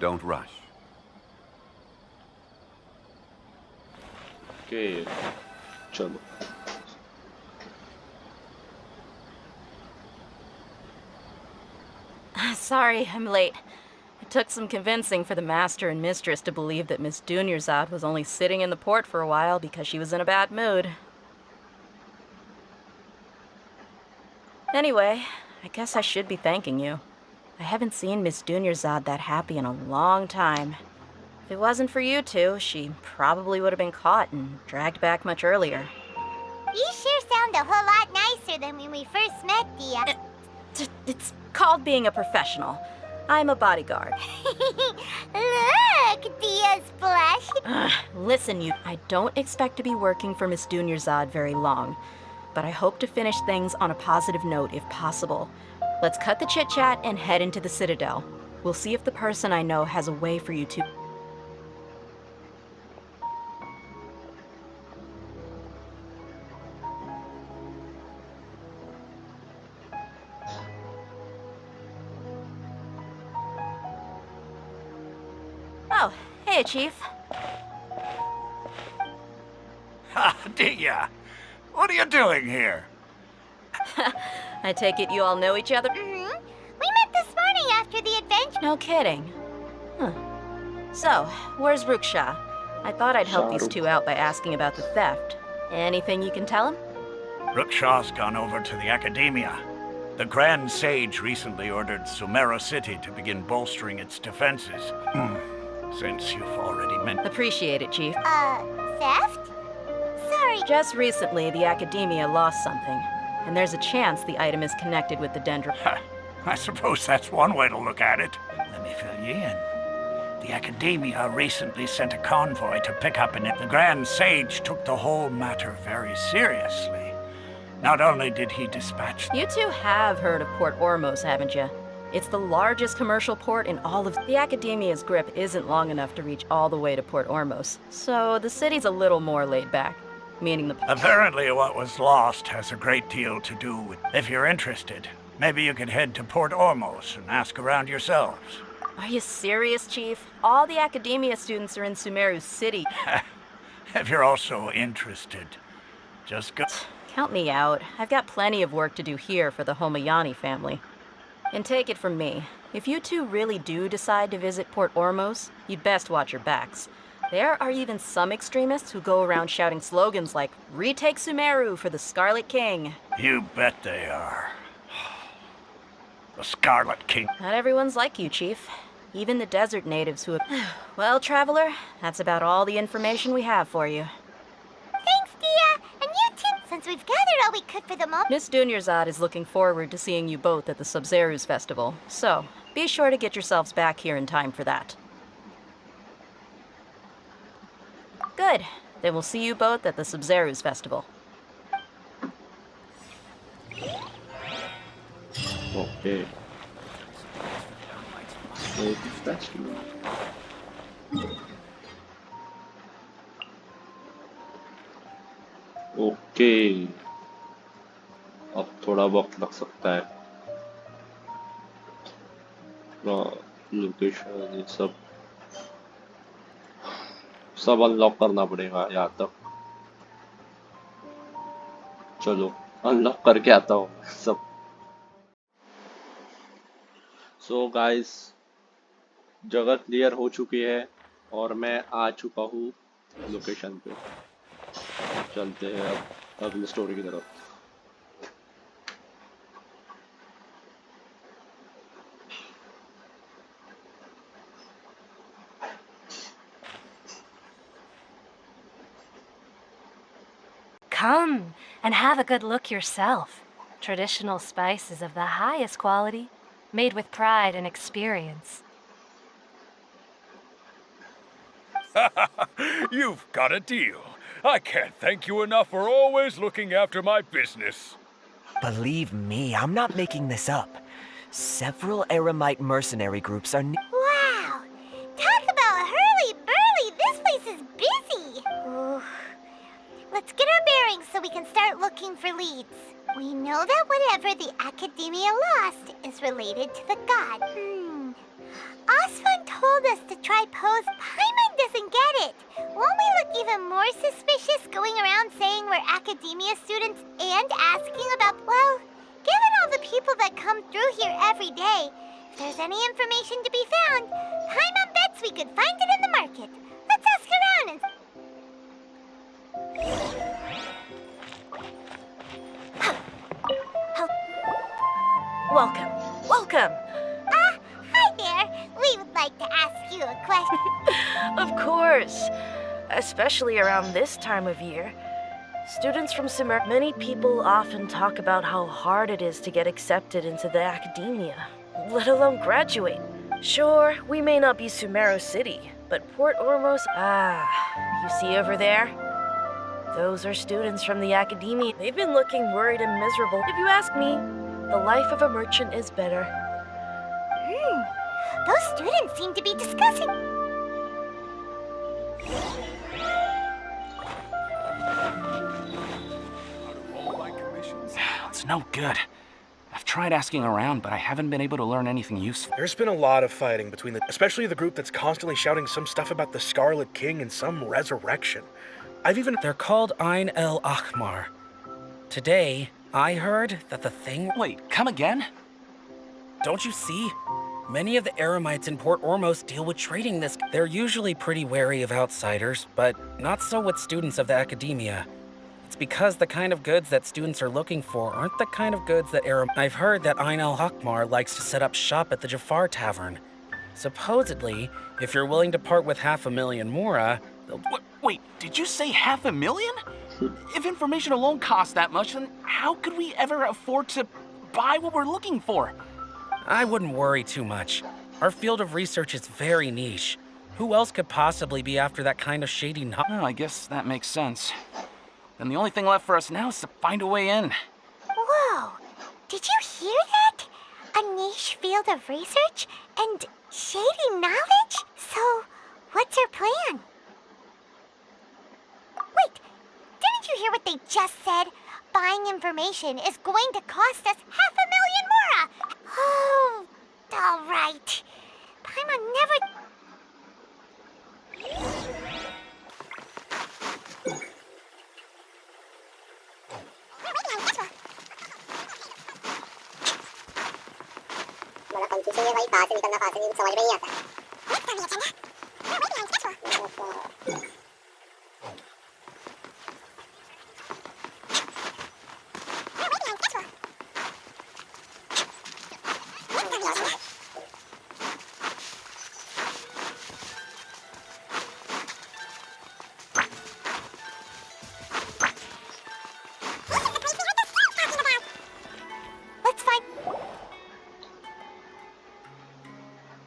Don't rush. Okay, चलो. Sorry, I'm late. It took some convincing for the master and mistress to believe that Miss Dunyarzad was only sitting in the port for a while because she was in a bad mood. Anyway, I guess I should be thanking you. I haven't seen Miss Dunyarzad that happy in a long time. If it wasn't for you two, she probably would have been caught and dragged back much earlier. You sure sound a whole lot nicer than when we first met, Dia. It's called being a professional. I'm a bodyguard. Look, Dia's blushing. Listen, I don't expect to be working for Miss Dunyarzad very long, but I hope to finish things on a positive note if possible. Let's cut the chit-chat and head into the Citadel. We'll see if the person I know has a way for you to... Oh, hey, Chief. Ha, Dia! What are you doing here? I take it you all know each other? Mm-hmm. We met this morning after the adventure. No kidding. Huh. So, where's Ruksha? I thought I'd help these two out by asking about the theft. Anything you can tell him? Rukshaw's gone over to the Academia. The Grand Sage recently ordered Sumeru City to begin bolstering its defenses. Since you've already mentioned... Appreciate it, Chief. Theft? Sorry. Just recently, the Academia lost something, and there's a chance the item is connected with the Dendro... I suppose that's one way to look at it. Let me fill you in. The Academia recently sent a convoy to pick up an... The Grand Sage took the whole matter very seriously. Not only did he dispatch... You two have heard of Port Ormos, haven't you? It's the largest commercial port in all of... The Academia's grip isn't long enough to reach all the way to Port Ormos, so the city's a little more laid back, meaning the... Apparently what was lost has a great deal to do with... If you're interested, maybe you could head to Port Ormos and ask around yourselves. Are you serious, Chief? All the Academia students are in Sumeru City. If you're also interested, just go... Count me out. I've got plenty of work to do here for the Homayani family. And take it from me, if you two really do decide to visit Port Ormos, you'd best watch your backs. There are even some extremists who go around shouting slogans like, "Retake Sumeru for the Scarlet King." You bet they are. The Scarlet King. Not everyone's like you, Chief. Even the desert natives who have... Well, Traveler, that's about all the information we have for you. Thanks, Dia. And you too, since we've gathered all we could for the moment. Miss Dunyarzad is looking forward to seeing you both at the Sub-Zerus Festival, so be sure to get yourselves back here in time for that. Good. Then we'll see you both at the Sub-Zerus Festival. Okay. So that's okay अब थोड़ा वक्त लग सकता है location ये सब unlock करना पड़ेगा यहाँ तक चलो अनलॉक करके आता हूँ सब सो गाइस जगह क्लियर हो चुकी है और मैं आ चुका हूँ लोकेशन पे चलते हैं अब अगली स्टोरी की तरफ Come and have a good look yourself. Traditional spices of the highest quality, made with pride and experience. You've got a deal. I can't thank you enough for always looking after my business. Believe me, I'm not making this up. Several Eremite mercenary groups are... Wow! Talk about hurly-burly! This place is busy! Ooh. Let's get our bearings so we can start looking for leads. We know that whatever the Academia lost is related to the god. Osvan told us try pose, Paimon doesn't get it. Won't we look even more suspicious going around saying we're academia students and asking about, well, given all the people that come through here every day, if there's any information to be found, Paimon bets we could find it in the market. Let's ask around and... Welcome. Welcome. Hi there. We would like to ask you a question. Of course. Especially around this time of year. Students from Sumeru, many people often talk about how hard it is to get accepted into the academia, let alone graduate. Sure, we may not be Sumeru City, but Port Ormos, you see over there? Those are students from the academia. They've been looking worried and miserable. If you ask me, the life of a merchant is better. Those students seem to be discussing... It's no good. I've tried asking around, but I haven't been able to learn anything useful. There's been a lot of fighting between especially the group that's constantly shouting some stuff about the Scarlet King and some resurrection. They're called Ain el Ahmar. Today, I heard that the thing... Wait, come again? Don't you see? Many of the Eremites in Port Ormos deal with trading this. They're usually pretty wary of outsiders, but not so with students of the academia. It's because the kind of goods that students are looking for aren't the kind of goods that I've heard that Ain el Ahmar likes to set up shop at the Jafar Tavern. Supposedly, if you're willing to part with 500,000 Mora, they'll... Wait, did you say 500,000? If information alone costs that much, then how could we ever afford to buy what we're looking for? I wouldn't worry too much. Our field of research is very niche. Who else could possibly be after that kind of shady knowledge? Oh, I guess that makes sense. Then the only thing left for us now is to find a way in. Whoa! Did you hear that? A niche field of research and shady knowledge? So, what's our plan? Wait, didn't you hear what they just said? Buying information is going to cost us 500,000 Mora! Oh, all right. Paimon never...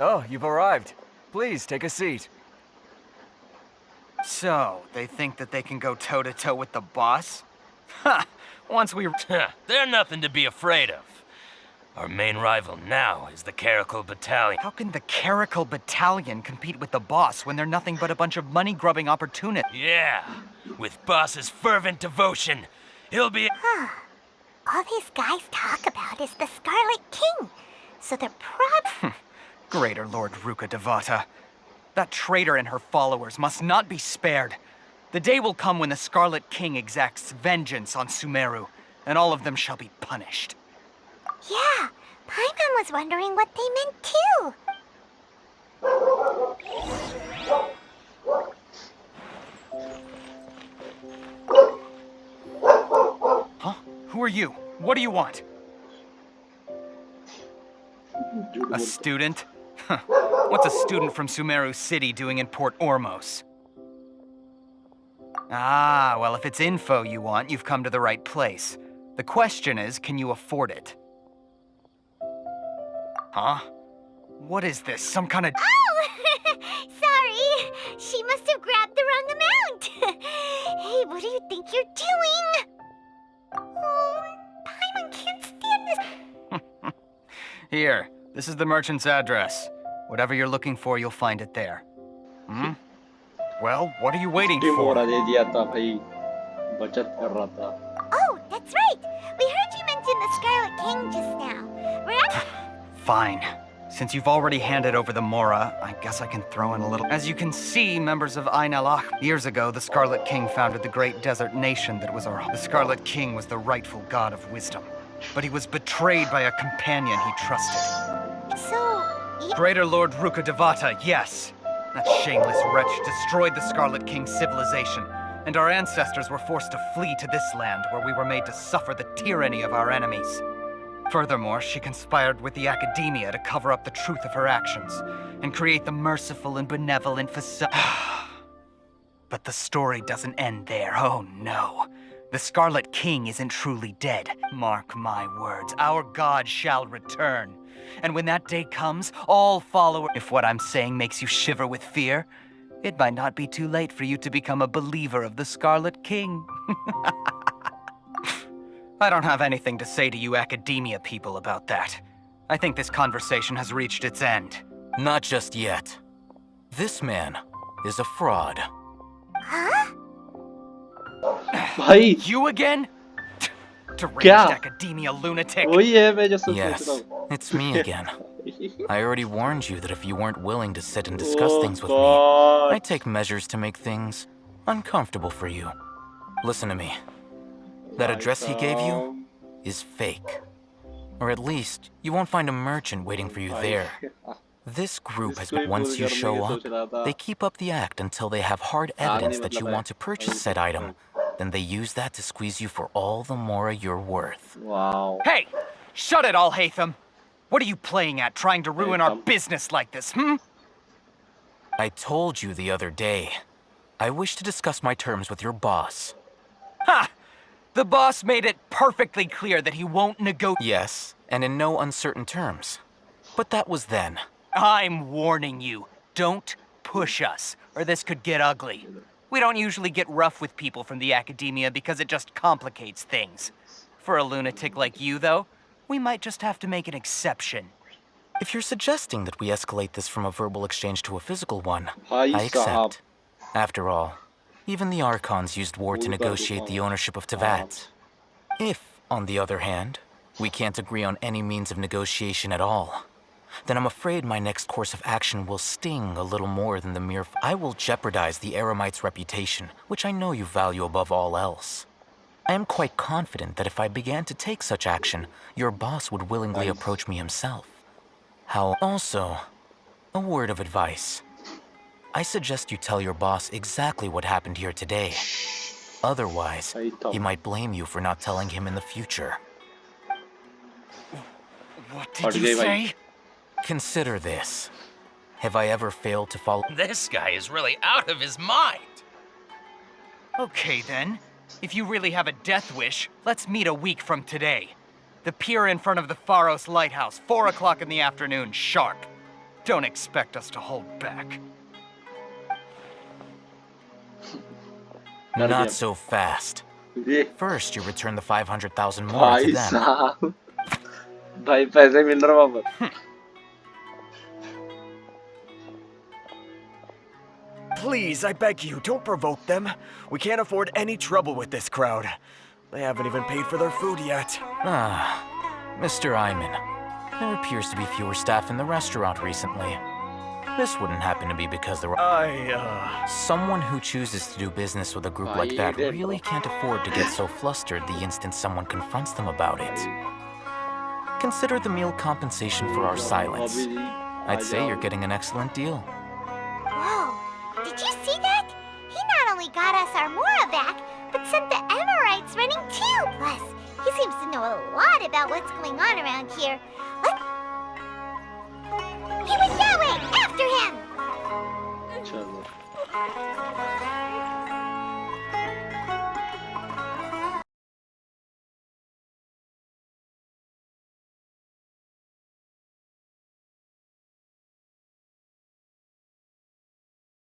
Oh, you've arrived. Please, take a seat. So, they think that they can go toe-to-toe with the boss? Ha! Once we... They're nothing to be afraid of. Our main rival now is the Caracal Battalion. How can the Caracal Battalion compete with the boss when they're nothing but a bunch of money-grubbing opportunists? Yeah, with boss's fervent devotion, he'll be... All these guys talk about is the Scarlet King. So they're probably... Greater Lord Ruka Devata. That traitor and her followers must not be spared. The day will come when the Scarlet King exacts vengeance on Sumeru, and all of them shall be punished. Yeah, Paimon was wondering what they meant too. Huh? Who are you? What do you want? A student? What's a student from Sumeru City doing in Port Ormos? Ah, well, if it's info you want, you've come to the right place. The question is, can you afford it? Huh? What is this? Some kind of... Oh! Sorry! She must have grabbed the wrong amount! Hey, what do you think you're doing? Oh, Paimon can't stand this... Here, this is the merchant's address. Whatever you're looking for, you'll find it there. Hmm? Well, what are you waiting for? Oh, that's right! We heard you mention the Scarlet King just now. We're at... Fine. Since you've already handed over the Mora, I guess I can throw in a little. As you can see, members of Ain Alach, years ago, the Scarlet King founded the great desert nation that was our home. The Scarlet King was the rightful god of wisdom, but he was betrayed by a companion he trusted. So, Greater Lord Ruka Devata, yes. That shameless wretch destroyed the Scarlet King's civilization, and our ancestors were forced to flee to this land where we were made to suffer the tyranny of our enemies. Furthermore, she conspired with the Academia to cover up the truth of her actions and create the merciful and benevolent facade. But the story doesn't end there, oh no. The Scarlet King isn't truly dead. Mark my words, our god shall return. And when that day comes, all followers... If what I'm saying makes you shiver with fear, it might not be too late for you to become a believer of the Scarlet King. I don't have anything to say to you Academia people about that. I think this conversation has reached its end. Not just yet. This man is a fraud. huh? भाई You again? Deranged क्या? Academia lunatic. वही है मैं जो सोच Yes, रहा हूँ it's me again. I already warned you that if you weren't willing to sit and discuss Oh, things with God. me, I'd take measures to make things uncomfortable for you. Listen to me. That address he gave you is fake. Or at least, you won't find a merchant waiting for you there. This group has been, once you show up, they keep up the act until they have hard evidence that you want to purchase said item. Then they use that to squeeze you for all the more you're worth. Wow. Hey! Shut it all, Hatham! What are you playing at, trying to ruin our business like this, hmm? I told you the other day. I wish to discuss my terms with your boss. Ha! The boss made it perfectly clear that he won't negotiate. Yes, and in no uncertain terms. But that was then. I'm warning you. Don't push us, or this could get ugly. We don't usually get rough with people from the Academia because it just complicates things. For a lunatic like you, though, we might just have to make an exception. If you're suggesting that we escalate this from a verbal exchange to a physical one, भाई I साहब accept. After all, even the Archons used war to negotiate the ownership of Tevat. If, on the other hand, we can't agree on any means of negotiation at all, then I'm afraid my next course of action will sting a little more than the mere... I will jeopardize the Eremites' reputation, which I know you value above all else. I am quite confident that if I began to take such action, your boss would willingly approach me himself. Also, a word of advice. I suggest you tell your boss exactly what happened here today. Otherwise, he might blame you for not telling him in the future. What did you say? Consider this. Have I ever failed to follow? This guy is really out of his mind. Okay, then. If you really have a death wish, let's meet a week from today. The pier in front of the Pharos Lighthouse, 4 o'clock in the afternoon, sharp. Don't expect us to hold back. Not so fast. First, you return the 500,000 more to भाई them. साहब भाई पैसे मिल रहे वापस Please, I beg you, don't provoke them. We can't afford any trouble with this crowd. They haven't even paid for their food yet. Ah, Mr. Iman. There appears to be fewer staff in the restaurant recently. This wouldn't happen to be because there were... Someone who chooses to do business with a group like that really can't afford to get so flustered the instant someone confronts them about it. Consider the meal compensation for our silence. I'd say you're getting an excellent deal. Whoa, did you see that? He not only got us our Mora back, but sent the Emirites running too. Plus, he seems to know a lot about what's going on around here.